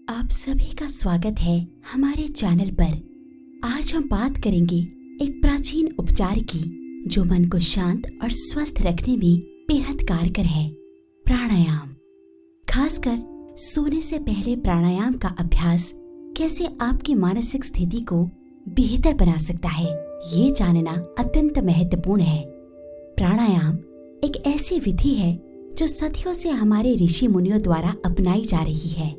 आप सभी का स्वागत है हमारे चैनल पर। आज हम बात करेंगे एक प्राचीन उपचार की जो मन को शांत और स्वस्थ रखने में बेहद कारगर है, प्राणायाम। खासकर सोने से पहले प्राणायाम का अभ्यास कैसे आपकी मानसिक स्थिति को बेहतर बना सकता है, ये जानना अत्यंत महत्वपूर्ण है। प्राणायाम एक ऐसी विधि है जो सदियों से हमारे ऋषि मुनियों द्वारा अपनाई जा रही है।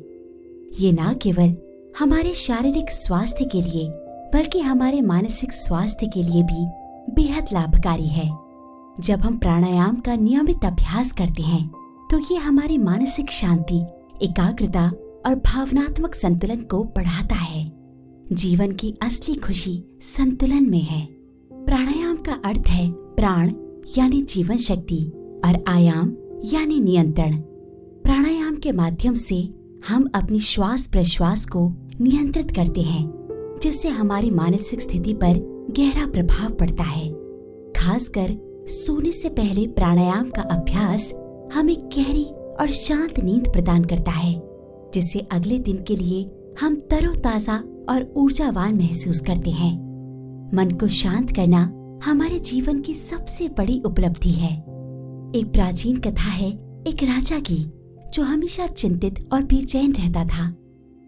ये न केवल हमारे शारीरिक स्वास्थ्य के लिए बल्कि हमारे मानसिक स्वास्थ्य के लिए भी बेहद लाभकारी है। जब हम प्राणायाम का नियमित अभ्यास करते हैं तो ये हमारी मानसिक शांति, एकाग्रता और भावनात्मक संतुलन को बढ़ाता है। जीवन की असली खुशी संतुलन में है। प्राणायाम का अर्थ है प्राण यानी जीवन शक्ति और आयाम यानी नियंत्रण। प्राणायाम के माध्यम से हम अपनी श्वास प्रश्वास को नियंत्रित करते हैं, जिससे हमारी मानसिक स्थिति पर गहरा प्रभाव पड़ता है। खासकर सोने से पहले प्राणायाम का अभ्यास हमें गहरी और शांत नींद प्रदान करता है, जिससे अगले दिन के लिए हम तरोताजा और ऊर्जावान महसूस करते हैं। मन को शांत करना हमारे जीवन की सबसे बड़ी उपलब्धि है। एक प्राचीन कथा है एक राजा की जो हमेशा चिंतित और बेचैन रहता था।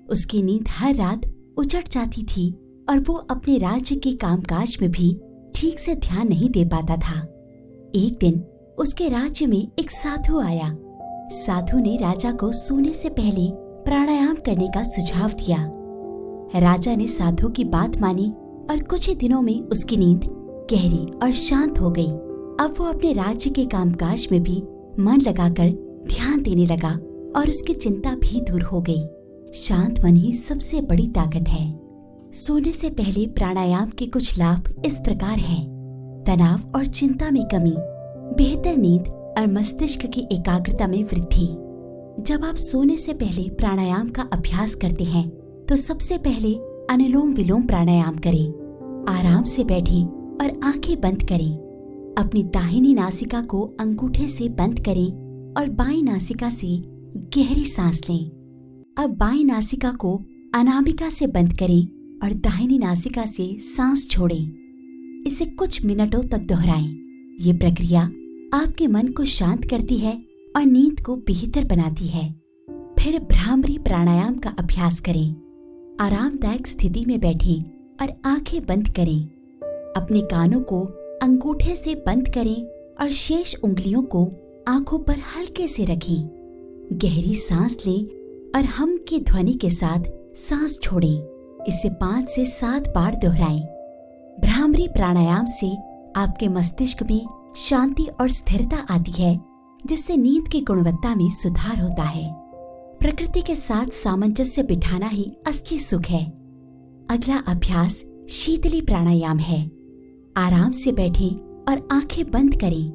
उसकी नींद हर रात उजड़ जाती थी और वो अपने राज्य के कामकाज में भी ठीक से ध्यान नहीं दे पाता था। एक दिन उसके राज्य में एक साधु आया। साधु ने राजा को सोने से पहले प्राणायाम करने का सुझाव दिया। राजा ने साधु की बात मानी और कुछ ही दिनों में उसकी नींद गहरी और शांत हो गई। अब वो अपने राज्य के कामकाज में भी मन लगाकर ध्यान देने लगा और उसकी चिंता भी दूर हो गई। शांत मन ही सबसे बड़ी ताकत है। सोने से पहले प्राणायाम के कुछ लाभ इस प्रकार हैं: तनाव और चिंता में कमी, बेहतर नींद और मस्तिष्क की एकाग्रता में वृद्धि। जब आप सोने से पहले प्राणायाम का अभ्यास करते हैं तो सबसे पहले अनुलोम विलोम प्राणायाम करें। आराम से बैठें और आंखें बंद करें। अपनी दाहिनी नासिका को अंगूठे से बंद करें और बाईं नासिका से गहरी सांस लें। अब बाईं नासिका को अनामिका से बंद करें और दाहिनी नासिका से सांस छोड़ें। इसे कुछ मिनटों तक दोहराएं। ये प्रक्रिया आपके मन को शांत करती है और नींद को बेहतर बनाती है। फिर भ्रामरी प्राणायाम का अभ्यास करें। आरामदायक स्थिति में बैठें और आंखें बंद करें। अपने कानों को अंगूठे से बंद करें और शेष उंगलियों को आंखों पर हल्के से रखें। गहरी सांस लें और हम की ध्वनि के साथ सांस छोड़ें। इसे 5 से 7 बार दोहराएं। भ्रामरी प्राणायाम से आपके मस्तिष्क में शांति और स्थिरता आती है, जिससे नींद की गुणवत्ता में सुधार होता है। प्रकृति के साथ सामंजस्य बिठाना ही असली सुख है। अगला अभ्यास शीतली प्राणायाम है। आराम से बैठें और आंखें बंद करें।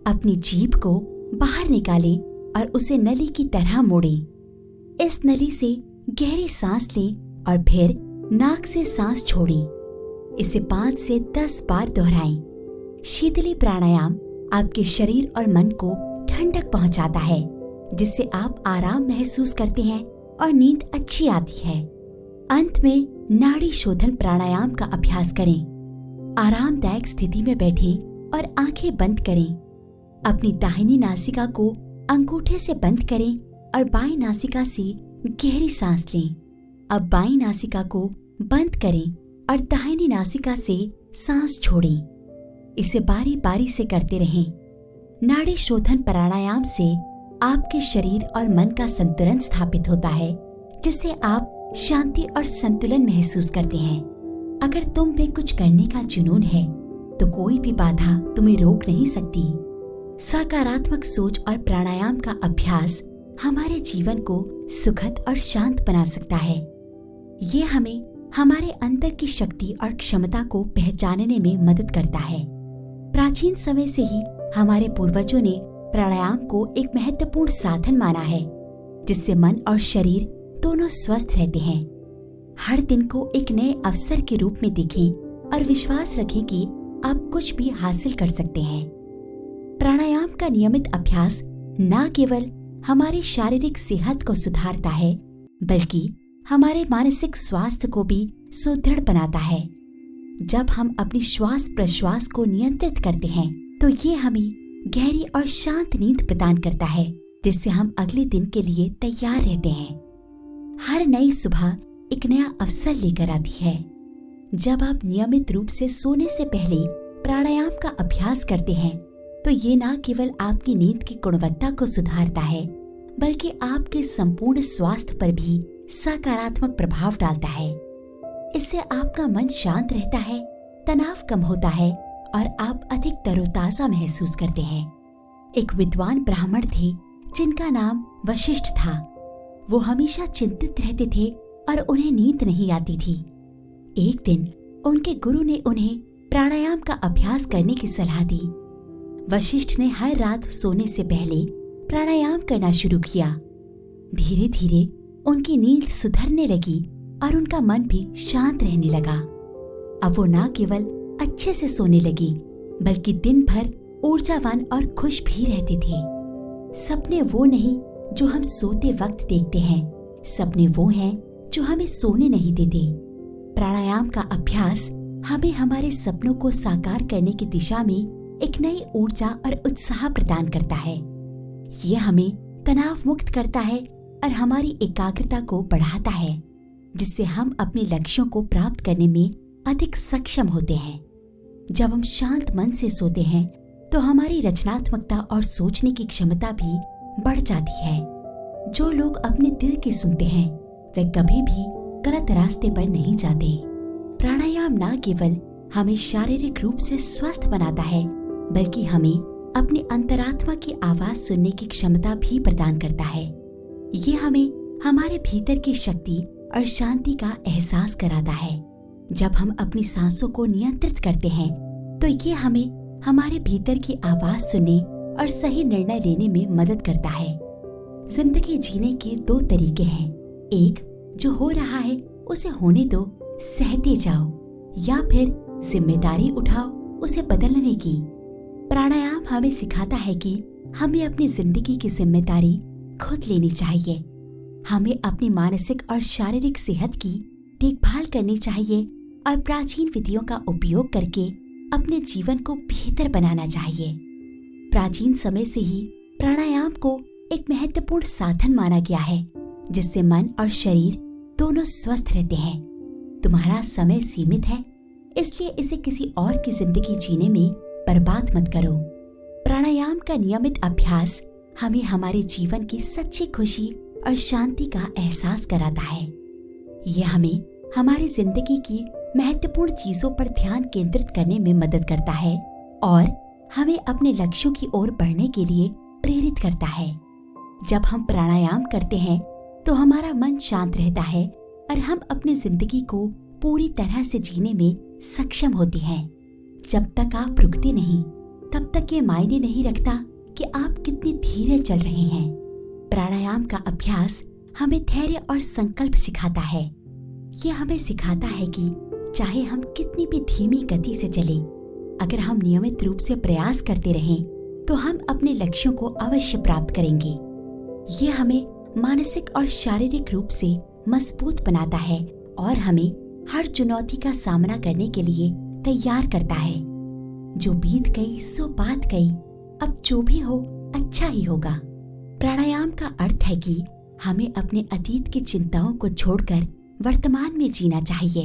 अपनी जीभ को बाहर निकालें और उसे नली की तरह मोड़ें। इस नली से गहरी सांस लें और फिर नाक से सांस छोड़ें। इसे 5 से 10 बार दोहराएं। शीतली प्राणायाम आपके शरीर और मन को ठंडक पहुंचाता है, जिससे आप आराम महसूस करते हैं और नींद अच्छी आती है। अंत में नाड़ी शोधन प्राणायाम का अभ्यास करें। आरामदायक स्थिति में बैठें और आंखें बंद करें। अपनी दाहिनी नासिका को अंगूठे से बंद करें और बाईं नासिका से गहरी सांस लें। अब बाईं नासिका को बंद करें और दाहिनी नासिका से सांस छोड़ें। इसे बारी बारी से करते रहें। नाड़ी शोधन प्राणायाम से आपके शरीर और मन का संतुलन स्थापित होता है, जिससे आप शांति और संतुलन महसूस करते हैं। अगर तुम में कुछ करने का जुनून है तो कोई भी बाधा तुम्हें रोक नहीं सकती। सकारात्मक सोच और प्राणायाम का अभ्यास हमारे जीवन को सुखद और शांत बना सकता है। ये हमें हमारे अंदर की शक्ति और क्षमता को पहचानने में मदद करता है। प्राचीन समय से ही हमारे पूर्वजों ने प्राणायाम को एक महत्वपूर्ण साधन माना है, जिससे मन और शरीर दोनों स्वस्थ रहते हैं। हर दिन को एक नए अवसर के रूप में देखें और विश्वास रखें कि आप कुछ भी हासिल कर सकते हैं। प्राणायाम का नियमित अभ्यास न केवल हमारी शारीरिक सेहत को सुधारता है, बल्कि हमारे मानसिक स्वास्थ्य को भी सुदृढ़ बनाता है। जब हम अपनी श्वास प्रश्वास को नियंत्रित करते हैं तो ये हमें गहरी और शांत नींद प्रदान करता है, जिससे हम अगले दिन के लिए तैयार रहते हैं। हर नई सुबह एक नया अवसर लेकर आती है। जब आप नियमित रूप से सोने से पहले प्राणायाम का अभ्यास करते हैं तो ये न केवल आपकी नींद की गुणवत्ता को सुधारता है, बल्कि आपके संपूर्ण स्वास्थ्य पर भी सकारात्मक प्रभाव डालता है। इससे आपका मन शांत रहता है, तनाव कम होता है और आप अधिक तरोताजा महसूस करते हैं। एक विद्वान ब्राह्मण थे जिनका नाम वशिष्ठ था। वो हमेशा चिंतित रहते थे और उन्हें नींद नहीं आती थी। एक दिन उनके गुरु ने उन्हें प्राणायाम का अभ्यास करने की सलाह दी। वशिष्ठ ने हर रात सोने से पहले प्राणायाम करना शुरू किया। धीरे धीरे उनकी नींद सुधरने लगी और उनका मन भी शांत रहने लगा। अब वो न केवल अच्छे से सोने लगी, बल्कि दिन भर ऊर्जावान और खुश भी रहते थे। सपने वो नहीं जो हम सोते वक्त देखते हैं, सपने वो हैं जो हमें सोने नहीं देते। प्राणायाम का अभ्यास हमें हमारे सपनों को साकार करने की दिशा में एक नई ऊर्जा और उत्साह प्रदान करता है। ये हमें तनाव मुक्त करता है और हमारी एकाग्रता को बढ़ाता है, जिससे हम अपने लक्ष्यों को प्राप्त करने में अधिक सक्षम होते हैं। जब हम शांत मन से सोते हैं तो हमारी रचनात्मकता और सोचने की क्षमता भी बढ़ जाती है। जो लोग अपने दिल की सुनते हैं वे कभी भी गलत रास्ते पर नहीं जाते। प्राणायाम न केवल हमें शारीरिक रूप से स्वस्थ बनाता है, बल्कि हमें अपनी अंतरात्मा की आवाज सुनने की क्षमता भी प्रदान करता है। ये हमें हमारे भीतर की शक्ति और शांति का एहसास कराता है। जब हम अपनी सांसों को नियंत्रित करते हैं तो ये हमें हमारे भीतर की आवाज सुनने और सही निर्णय लेने में मदद करता है। जिंदगी जीने के दो तरीके हैं, एक जो हो रहा है उसे होने दो, सहते जाओ, या फिर जिम्मेदारी उठाओ उसे बदलने की। प्राणायाम हमें सिखाता है कि हमें अपनी जिंदगी की जिम्मेदारी खुद लेनी चाहिए। हमें अपनी मानसिक और शारीरिक सेहत की देखभाल करनी चाहिए और प्राचीन विधियों का उपयोग करके अपने जीवन को बेहतर बनाना चाहिए। प्राचीन समय से ही प्राणायाम को एक महत्वपूर्ण साधन माना गया है, जिससे मन और शरीर दोनों स्वस्थ रहते हैं। तुम्हारा समय सीमित है, इसलिए इसे किसी और की जिंदगी जीने में बर्बाद मत करो। प्राणायाम का नियमित अभ्यास हमें हमारे जीवन की सच्ची खुशी और शांति का एहसास कराता है। यह हमें हमारी जिंदगी की महत्वपूर्ण चीजों पर ध्यान केंद्रित करने में मदद करता है और हमें अपने लक्ष्यों की ओर बढ़ने के लिए प्रेरित करता है। जब हम प्राणायाम करते हैं तो हमारा मन शांत रहता है और हम अपनी जिंदगी को पूरी तरह से जीने में सक्षम होते हैं। जब तक आप रुकते नहीं, तब तक ये मायने नहीं रखता कि आप कितनी धीरे चल रहे हैं। प्राणायाम का अभ्यास हमें धैर्य और संकल्प सिखाता है। ये हमें सिखाता है कि चाहे हम कितनी भी धीमी गति से चलें, अगर हम नियमित रूप से प्रयास करते रहें तो हम अपने लक्ष्यों को अवश्य प्राप्त करेंगे। ये हमें मानसिक और शारीरिक रूप से मजबूत बनाता है और हमें हर चुनौती का सामना करने के लिए तैयार करता है। जो बीत गई सो बात गई, अब जो भी हो अच्छा ही होगा। प्राणायाम का अर्थ है कि हमें अपने अतीत की चिंताओं को छोड़कर वर्तमान में जीना चाहिए।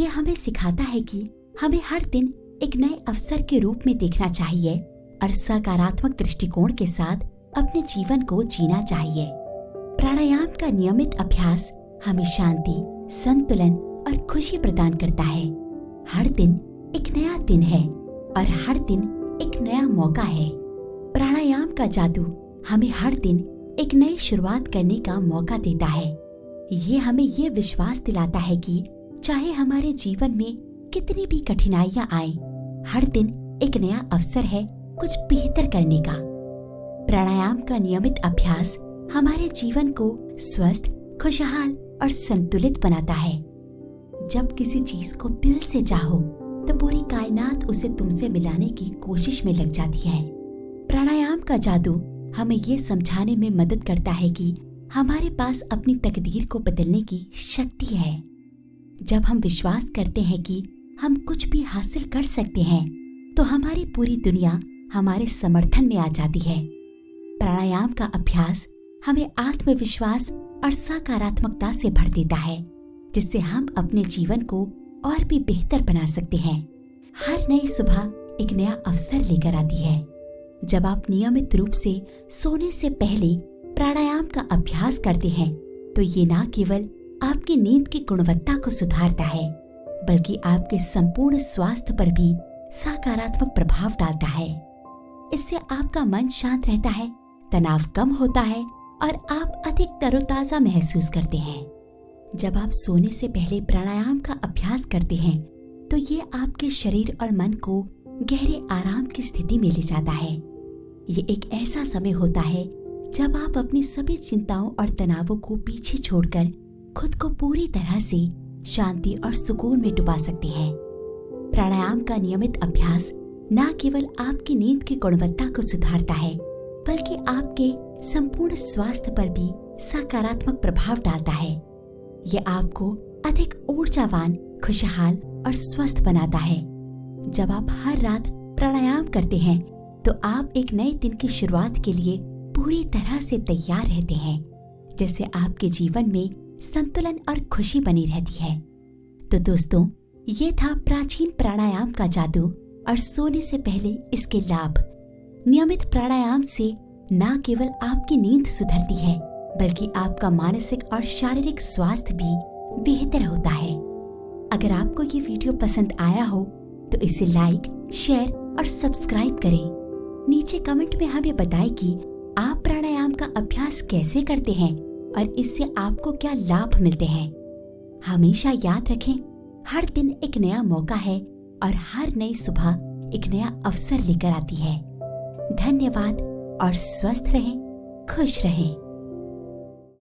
ये हमें सिखाता है कि हमें हर दिन एक नए अवसर के रूप में देखना चाहिए और सकारात्मक दृष्टिकोण के साथ अपने जीवन को जीना चाहिए। प्राणायाम का नियमित अभ्यास हमें शांति, संतुलन और खुशी प्रदान करता है। हर दिन एक नया दिन है और हर दिन एक नया मौका है। प्राणायाम का जादू हमें हर दिन एक नई शुरुआत करने का मौका देता है। ये हमें ये विश्वास दिलाता है कि चाहे हमारे जीवन में कितनी भी कठिनाइयां आए, हर दिन एक नया अवसर है कुछ बेहतर करने का। प्राणायाम का नियमित अभ्यास हमारे जीवन को स्वस्थ, खुशहाल और संतुलित बनाता है। जब किसी चीज को दिल से चाहो तो पूरी कायनात उसे तुमसे मिलाने की कोशिश में लग जाती है। प्राणायाम का जादू हमें ये समझाने में मदद करता है कि हमारे पास अपनी तकदीर को बदलने की शक्ति है। जब हम विश्वास करते हैं कि हम कुछ भी हासिल कर सकते हैं, तो हमारी पूरी दुनिया हमारे समर्थन में आ जाती है। प्राणायाम का अभ्यास हमें आत्मविश्वास और सकारात्मकता से भर देता है, जिससे हम अपने जीवन को और भी बेहतर बना सकते हैं। हर नई सुबह एक नया अवसर लेकर आती है। जब आप नियमित रूप से सोने से पहले प्राणायाम का अभ्यास करते हैं, तो ये न केवल आपकी नींद की गुणवत्ता को सुधारता है, बल्कि आपके संपूर्ण स्वास्थ्य पर भी सकारात्मक प्रभाव डालता है। इससे आपका मन शांत रहता है, तनाव कम होता है और आप अधिक तरोताजा महसूस करते हैं। जब आप सोने से पहले प्राणायाम का अभ्यास करते हैं, तो ये आपके शरीर और मन को गहरे आराम की स्थिति में ले जाता है। ये एक ऐसा समय होता है जब आप अपनी सभी चिंताओं और तनावों को पीछे छोड़कर खुद को पूरी तरह से शांति और सुकून में डुबा सकते हैं। प्राणायाम का नियमित अभ्यास न केवल आपकी नींद की गुणवत्ता को सुधारता है, बल्कि आपके संपूर्ण स्वास्थ्य पर भी सकारात्मक प्रभाव डालता है। ये आपको अधिक ऊर्जावान, खुशहाल और स्वस्थ बनाता है। जब आप हर रात प्राणायाम करते हैं, तो आप एक नए दिन की शुरुआत के लिए पूरी तरह से तैयार रहते हैं, जिससे आपके जीवन में संतुलन और खुशी बनी रहती है। तो दोस्तों, ये था प्राचीन प्राणायाम का जादू और सोने से पहले इसके लाभ। नियमित प्राणायाम से न केवल आपकी नींद सुधरती है, बल्कि आपका मानसिक और शारीरिक स्वास्थ्य भी बेहतर होता है। अगर आपको ये वीडियो पसंद आया हो, तो इसे लाइक, शेयर और सब्सक्राइब करें। नीचे कमेंट में हमें बताएं कि आप प्राणायाम का अभ्यास कैसे करते हैं और इससे आपको क्या लाभ मिलते हैं। हमेशा याद रखें, हर दिन एक नया मौका है और हर नई सुबह एक नया अवसर लेकर आती है। धन्यवाद और स्वस्थ रहें, खुश रहें।